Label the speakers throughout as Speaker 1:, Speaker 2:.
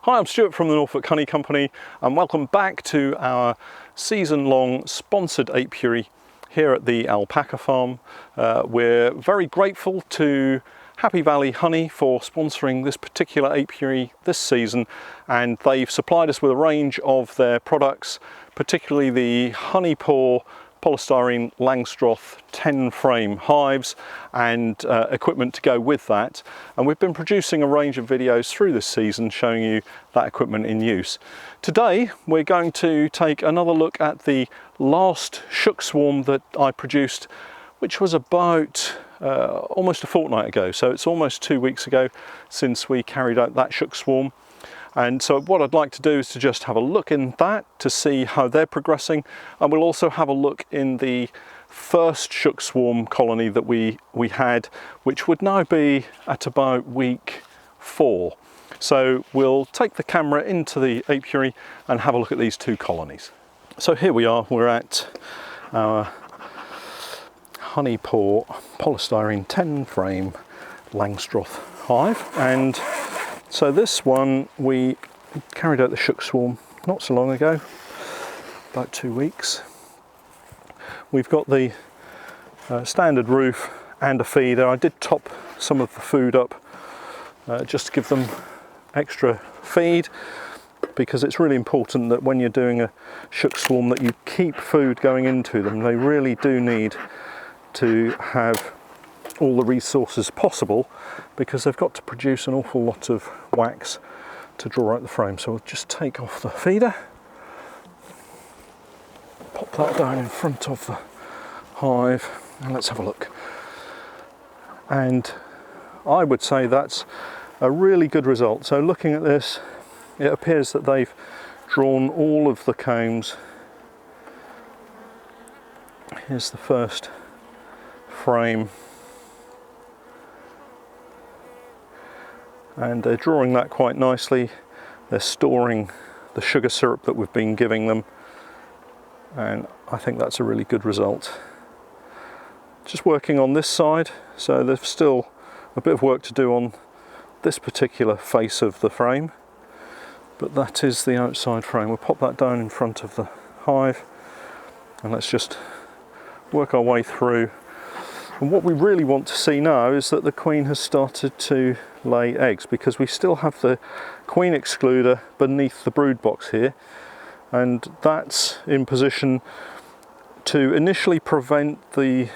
Speaker 1: Hi, I'm Stuart from the Norfolk Honey Company and welcome back to our season-long sponsored apiary here at the alpaca farm. We're very grateful to Happy Valley Honey for sponsoring this particular apiary this season, and they've supplied us with a range of their products, particularly the Honey Paw polystyrene Langstroth 10 frame hives and equipment to go with that. And we've been producing a range of videos through this season showing you that equipment in use. Today we're going to take another look at the last shook swarm that I produced, which was about almost a fortnight ago. So it's almost 2 weeks ago since we carried out that shook swarm. And so what I'd like to do is to just have a look in that to see how they're progressing, and we'll also have a look in the first shook swarm colony that we had, which would now be at about week 4. So we'll take the camera into the apiary and have a look at these two colonies. So here we are, we're at our Honey Paw polystyrene 10 frame Langstroth hive, and so this one, we carried out the shook swarm not so long ago, about 2 weeks. We've got the standard roof and a feeder. I did top some of the food up just to give them extra feed, because it's really important that when you're doing a shook swarm that you keep food going into them. They really do need to have all the resources possible, because they've got to produce an awful lot of wax to draw out the frame. So we'll just take off the feeder, pop that down in front of the hive, and let's have a look. And I would say that's a really good result. So looking at this, it appears that they've drawn all of the combs. Here's the first frame, and they're drawing that quite nicely. They're storing the sugar syrup that we've been giving them, and I think that's a really good result. Just working on this side, so there's still a bit of work to do on this particular face of the frame, but that is the outside frame. We'll pop that down in front of the hive, and let's just work our way through. And what we really want to see now is that the queen has started to lay eggs, because we still have the queen excluder beneath the brood box here, and that's in position to initially prevent the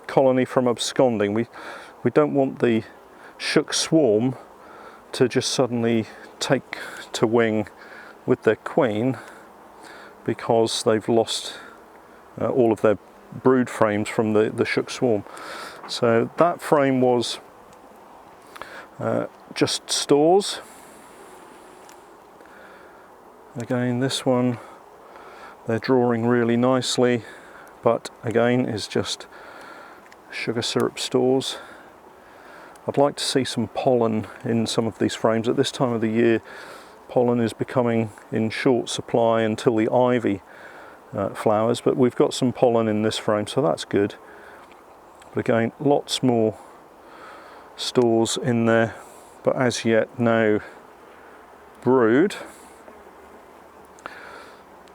Speaker 1: colony from absconding. We don't want the shook swarm to just suddenly take to wing with their queen, because they've lost all of their brood frames from the shook swarm. So that frame was just stores. Again, this one, they're drawing really nicely, but again is just sugar syrup stores. I'd like to see some pollen in some of these frames. At this time of the year, pollen is becoming in short supply until the ivy flowers, but we've got some pollen in this frame, so that's good. But again, lots more stores in there, but as yet no brood.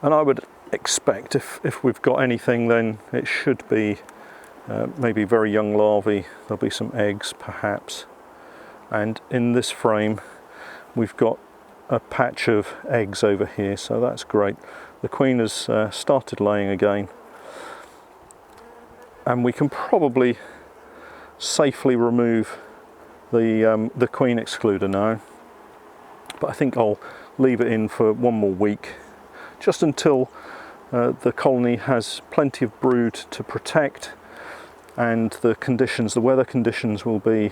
Speaker 1: And I would expect if we've got anything, then it should be maybe very young larvae. There'll be some eggs perhaps, and in this frame we've got a patch of eggs over here, so that's great. The queen has started laying again, and we can probably safely remove the queen excluder now, but I think I'll leave it in for 1 more week, just until the colony has plenty of brood to protect, and the weather conditions will be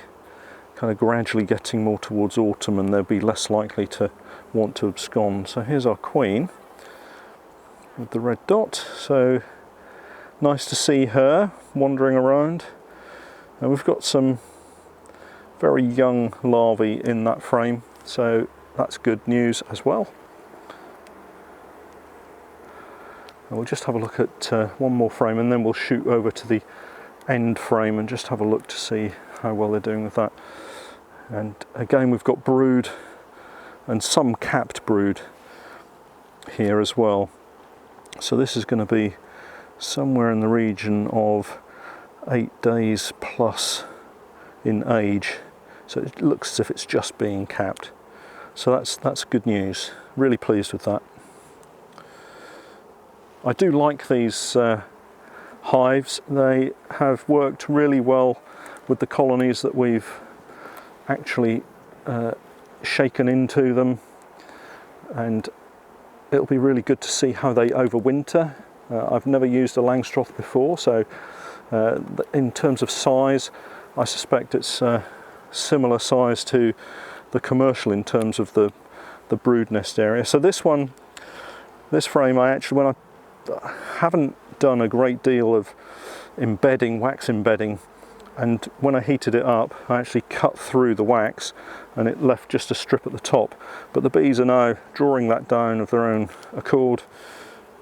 Speaker 1: kind of gradually getting more towards autumn, and they'll be less likely to want to abscond. So here's our queen with the red dot, so nice to see her wandering around. And we've got some very young larvae in that frame, so that's good news as well. And we'll just have a look at one more frame, and then we'll shoot over to the end frame and just have a look to see how well they're doing with that. And again, we've got brood and some capped brood here as well. So this is going to be somewhere in the region of 8 days plus in age. So it looks as if it's just being capped. So that's good news. Really pleased with that. I do like these hives. They have worked really well with the colonies that we've actually shaken into them, and it'll be really good to see how they overwinter. I've never used a Langstroth before, so in terms of size, I suspect it's similar size to the commercial in terms of the brood nest area. So this frame, I haven't done a great deal of wax embedding, and when I heated it up, I actually cut through the wax and it left just a strip at the top. But the bees are now drawing that down of their own accord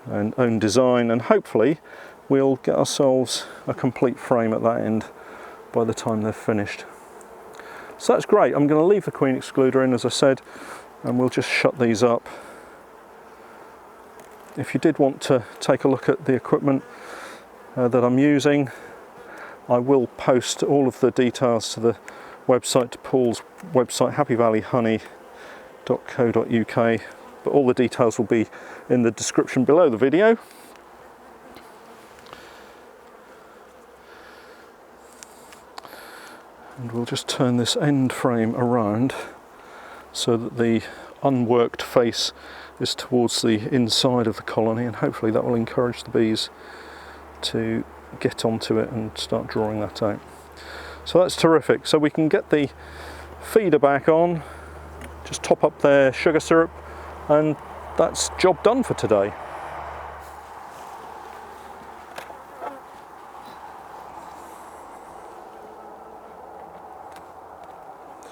Speaker 1: and own design, and hopefully we'll get ourselves a complete frame at that end by the time they're finished. So that's great. I'm going to leave the queen excluder in, as I said, and we'll just shut these up. If you did want to take a look at the equipment that I'm using, I will post all of the details to the website, to Paul's website, happyvalleyhoney.co.uk, but all the details will be in the description below the video. And we'll just turn this end frame around so that the unworked face is towards the inside of the colony, and hopefully that will encourage the bees to get onto it and start drawing that out. So that's terrific. So we can get the feeder back on, just top up their sugar syrup, and that's job done for today.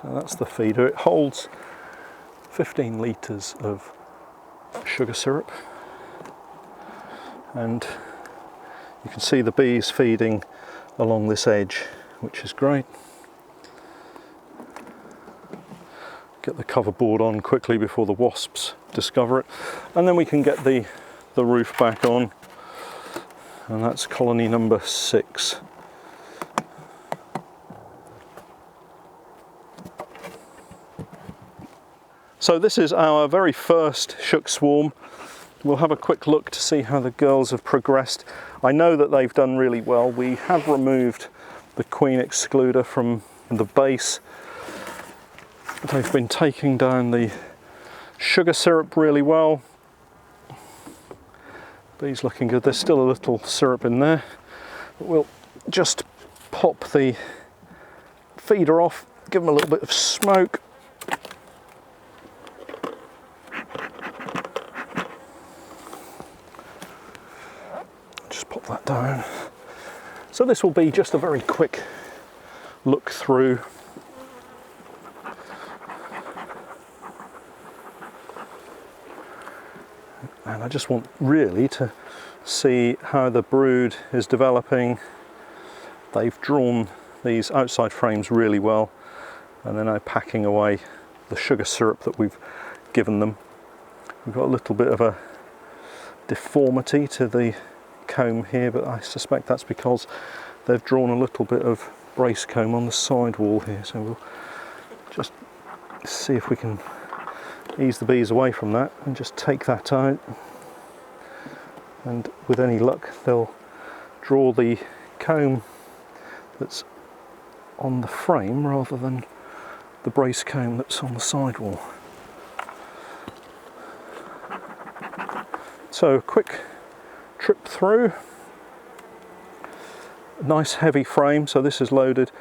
Speaker 1: So that's the feeder. It holds 15 litres of sugar syrup, and you can see the bees feeding along this edge, which is great. Get the cover board on quickly before the wasps discover it, and then we can get the roof back on, and that's colony number 6. So this is our very first shook swarm. We'll have a quick look to see how the girls have progressed. I know that they've done really well. We have removed the queen excluder from the base. They've been taking down the sugar syrup really well. Bees looking good. There's still a little syrup in there. But we'll just pop the feeder off, give them a little bit of smoke. That down. So this will be just a very quick look through. And I just want really to see how the brood is developing. They've drawn these outside frames really well, and they're now packing away the sugar syrup that we've given them. We've got a little bit of a deformity to the comb here, but I suspect that's because they've drawn a little bit of brace comb on the side wall here, so we'll just see if we can ease the bees away from that and just take that out, and with any luck they'll draw the comb that's on the frame rather than the brace comb that's on the side wall. So a quick trip through. Nice heavy frame, so this is loaded.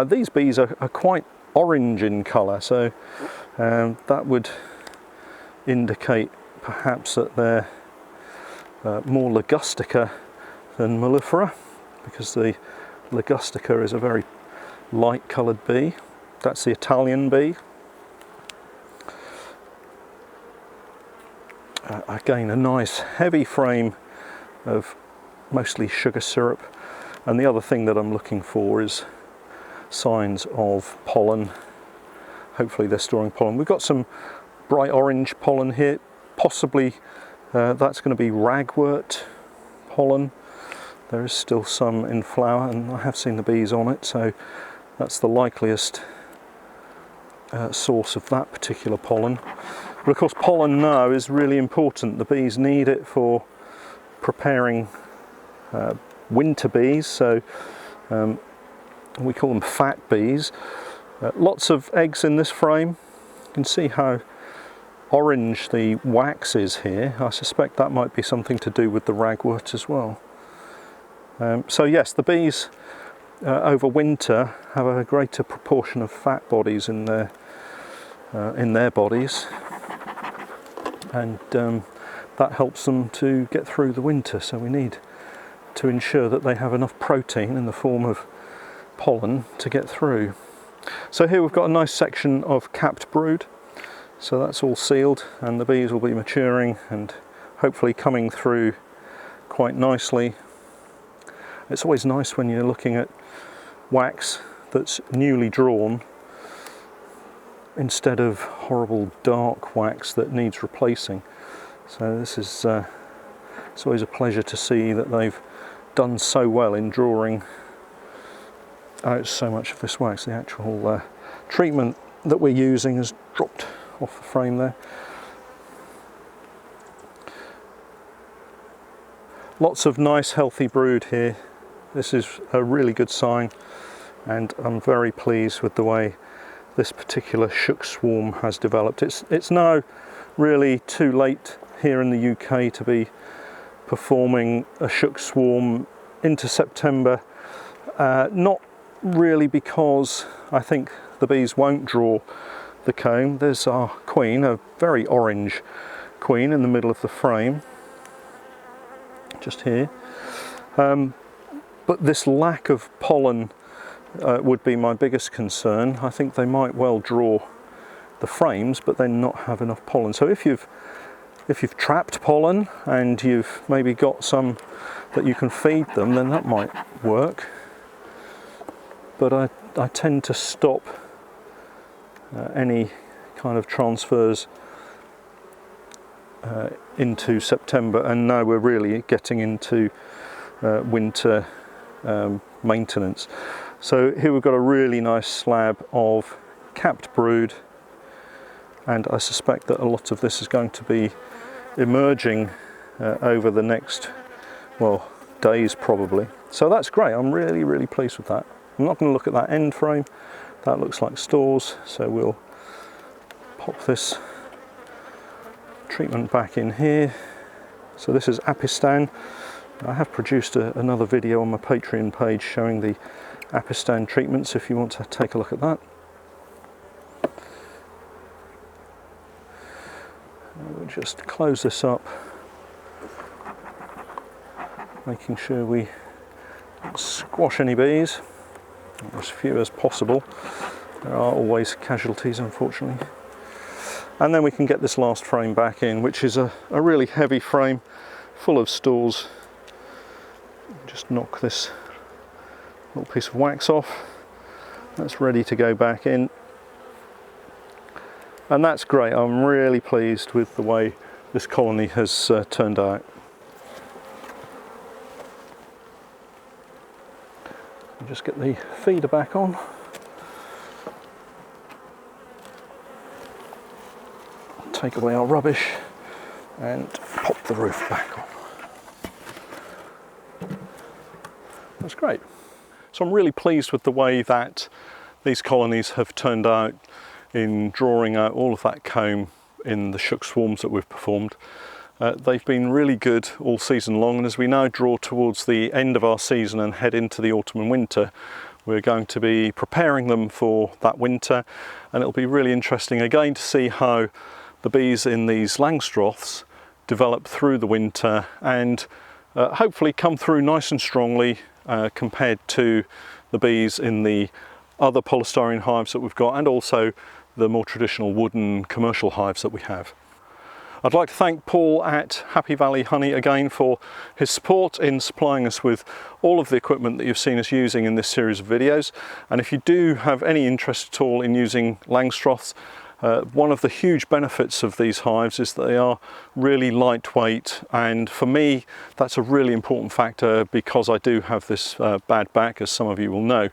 Speaker 1: These bees are quite orange in colour, so that would indicate perhaps that they're more ligustica than mellifera, because the ligustica is a very light coloured bee. That's the Italian bee. Again, a nice heavy frame of mostly sugar syrup, and the other thing that I'm looking for is signs of pollen. Hopefully they're storing pollen. We've got some bright orange pollen here, possibly that's going to be ragwort pollen. There is still some in flower, and I have seen the bees on it, so that's the likeliest source of that particular pollen. But of course pollen now is really important. The bees need it for preparing winter bees, so we call them fat bees. Lots of eggs in this frame. You can see how orange the wax is here. I suspect that might be something to do with the ragwort as well. So yes, the bees over winter have a greater proportion of fat bodies in their bodies, and that helps them to get through the winter. So we need to ensure that they have enough protein in the form of pollen to get through. So here we've got a nice section of capped brood. So that's all sealed, and the bees will be maturing and hopefully coming through quite nicely. It's always nice when you're looking at wax that's newly drawn instead of horrible dark wax that needs replacing. So this is it's always a pleasure to see that they've done so well in drawing out so much of this wax. The actual treatment that we're using has dropped off the frame there. Lots of nice healthy brood here. This is a really good sign, and I'm very pleased with the way this particular shook swarm has developed. It's now really too late here in the UK to be performing a shook swarm into September. Not really, because I think the bees won't draw the comb. There's our queen, a very orange queen in the middle of the frame, just here. But this lack of pollen would be my biggest concern. I think they might well draw the frames, but then not have enough pollen. So if you've trapped pollen and you've maybe got some that you can feed them, then that might work. But I tend to stop any kind of transfers into September, and now we're really getting into winter maintenance. So here we've got a really nice slab of capped brood, and I suspect that a lot of this is going to be emerging over the next, well, days probably. So that's great. I'm really pleased with that. I'm not going to look at that end frame. That looks like stores, so we'll pop this treatment back in here. So this is Apistan. I have produced another video on my Patreon page showing the Apistan treatments if you want to take a look at that. We'll just close this up, making sure we don't squash any bees, as few as possible. There are always casualties, unfortunately. And then we can get this last frame back in, which is a really heavy frame full of stores. Just knock this little piece of wax off. That's ready to go back in. And that's great. I'm really pleased with the way this colony has turned out. I'll just get the feeder back on. Take away our rubbish and pop the roof back on. That's great. So I'm really pleased with the way that these colonies have turned out in drawing out all of that comb in the shook swarms that we've performed. They've been really good all season long, and as we now draw towards the end of our season and head into the autumn and winter, we're going to be preparing them for that winter, and it'll be really interesting again to see how the bees in these Langstroths develop through the winter and hopefully come through nice and strongly compared to the bees in the other polystyrene hives that we've got, and also the more traditional wooden commercial hives that we have. I'd like to thank Paul at Happy Valley Honey again for his support in supplying us with all of the equipment that you've seen us using in this series of videos. And if you do have any interest at all in using Langstroths, One of the huge benefits of these hives is that they are really lightweight, and for me that's a really important factor because I do have this bad back, as some of you will know,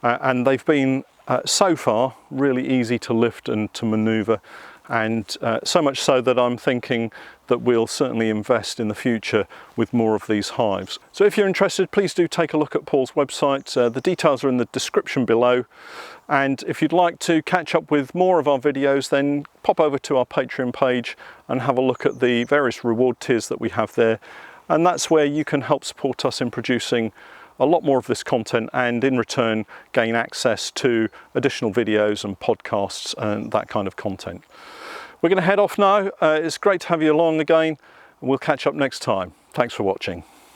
Speaker 1: and they've been so far really easy to lift and to manoeuvre, and so much so that I'm thinking that we'll certainly invest in the future with more of these hives. So if you're interested, please do take a look at Paul's website. The details are in the description below, and if you'd like to catch up with more of our videos, then pop over to our Patreon page and have a look at the various reward tiers that we have there, and that's where you can help support us in producing a lot more of this content, and in return gain access to additional videos and podcasts and that kind of content. We're going to head off now. It's great to have you along again, and we'll catch up next time. Thanks for watching.